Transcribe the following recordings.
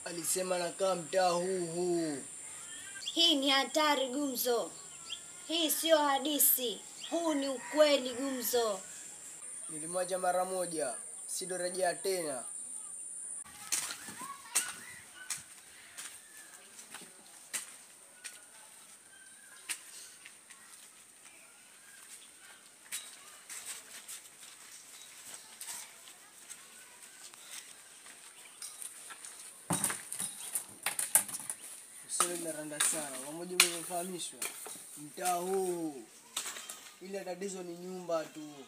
Alisema nakaa mtaa huu. Hii ni hatari Gumzo. Hii sio hadithi. Huu ni ukweli Gumzo. Nilimwacha mara moja, sitorejea tena. Sio naranda sana. Pamoja mmefahamishwa. Mtaa huu. Ile tatizo ni nyumba tu.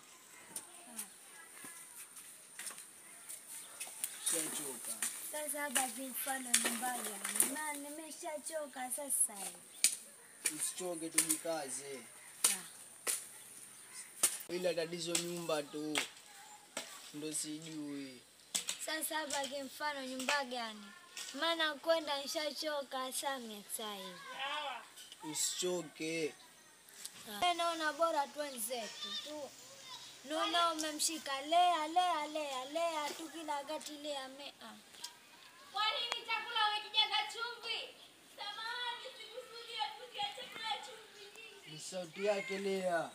Shachoka. Sasa basi mfano nyumbani. Na nimeshachoka sasa hivi. Usichoke, tujikaze. Ile tatizo nyumba tu. Ndio sijui. Sasa basi mfano nyumba gani? Maana kwenda nishachoka sana sasa hivi. Usichoke. Naona bora twenzetu tu. Naona umemshika lea tu kila wakati lea mea. Kwa nini chakula umekijaza chumvi? Samahani, sikusudia kutia chakula chumvi nyingi. Ni sauti yake Lea.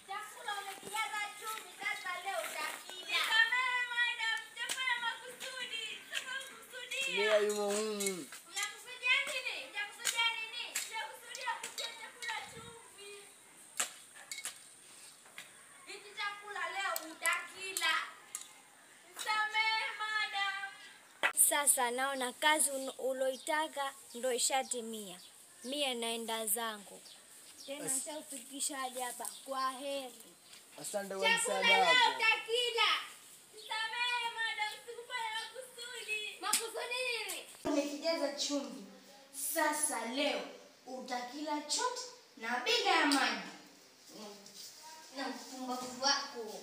Chakula umekijaza chumvi, sasa leo utakila. Samehe madam, sijafanya makusudi. Sikukusudia. Lea yumo humu. Unakusudia nini? Unakusudia nini? Unakusudia kutia chakula chumvi. Hiki chakula leo utakila. Samehe madam. Sasa naona kazi uloitaka ndo ishatimia. Mie naenda zangu. Tena nitakufikisha hadi hapa. Kwa heri. Asante kwa Chakula msaada leo wako. utakila. Samehe madam, sikufanya makusudi. Makusudi nini? Umekijaza chumvi. Sasa leo utakila chote na bila ya maji. Na mpumbavu wako.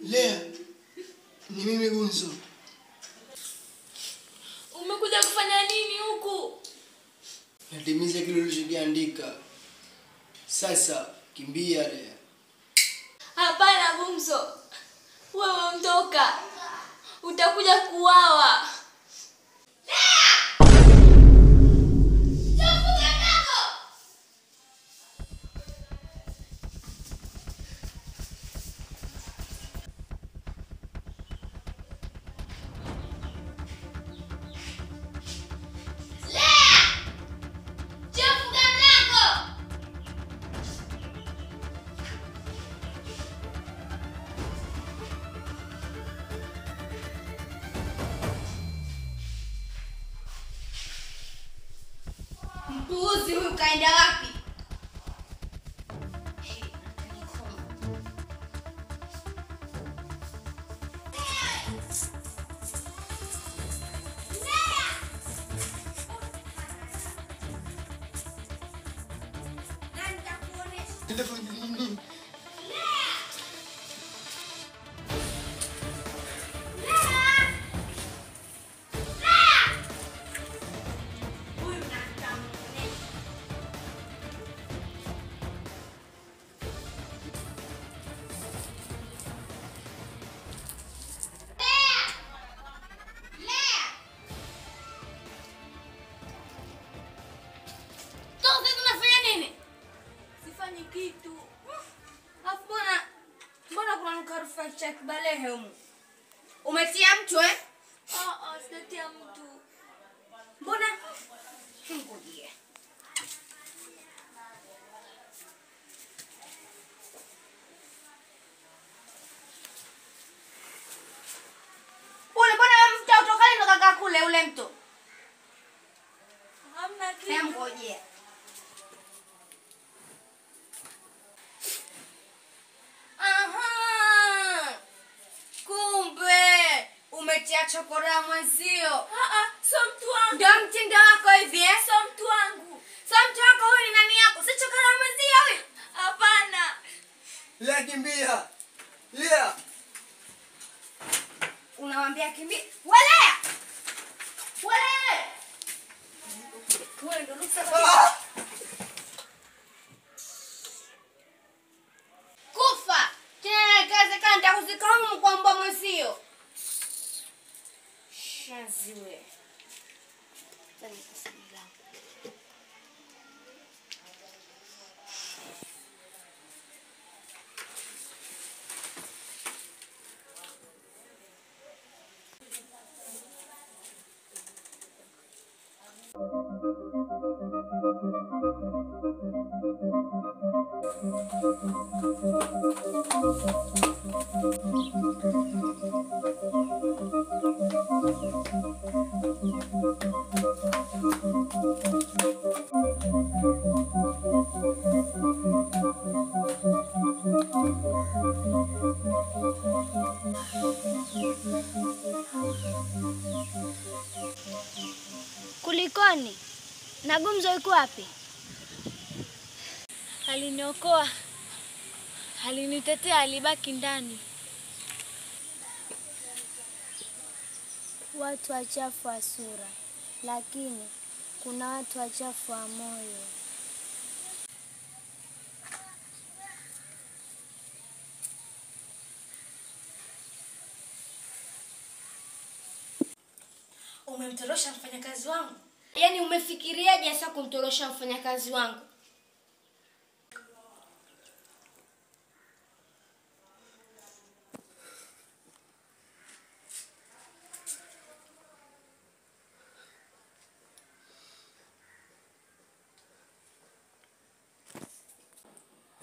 Lea. Ni mimi Gunzo. Umekuja kufanya nini huku? Natimiza kile ulichokiandika. Sasa kimbia Lea. Hapana Gumzo. Wewe mtoka. Utakuja kuuawa. Mpuuzi huyu kaenda wapi? Kitu. Afu mbona kuna mkarufa cha kibalehe humu? Umetia mtu eh? Sijatia mtu. Mbona? Ngojea. Ule mbona mtu utokale ndo kaka kule ule mtu? Hamna kitu. Ngojea. Aha! Kumbe umetia chokora mwenzio. Sio mtu wangu. Ndio mtindo wako hivi eh? Sio mtu wangu. Sasa mtu wako huyu ni nani yako? Si chokora mwenzio huyu? Hapana. Lea kimbia. Lea. Unawambia kimbia. Walea! Walea! Wewe ndo nusa. Kufa! Tena kazi kama nitakuzikamu kwa mbwa mwenzio. Shaziwe. Tani kusimila. Kulikoni? Na Gumzo yuko wapi? Aliniokoa. Alinitetea, alibaki ndani. Watu wachafu wa sura, lakini kuna watu wachafu wa moyo. Umemtorosha mfanyakazi wangu? Yaani umefikiriaje sasa kumtorosha mfanyakazi wangu?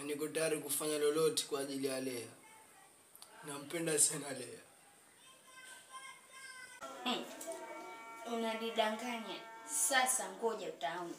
Niko tayari kufanya lolote kwa ajili ya Lea. Nampenda sana Lea. Unanidanganya. Sasa ngoja utaona.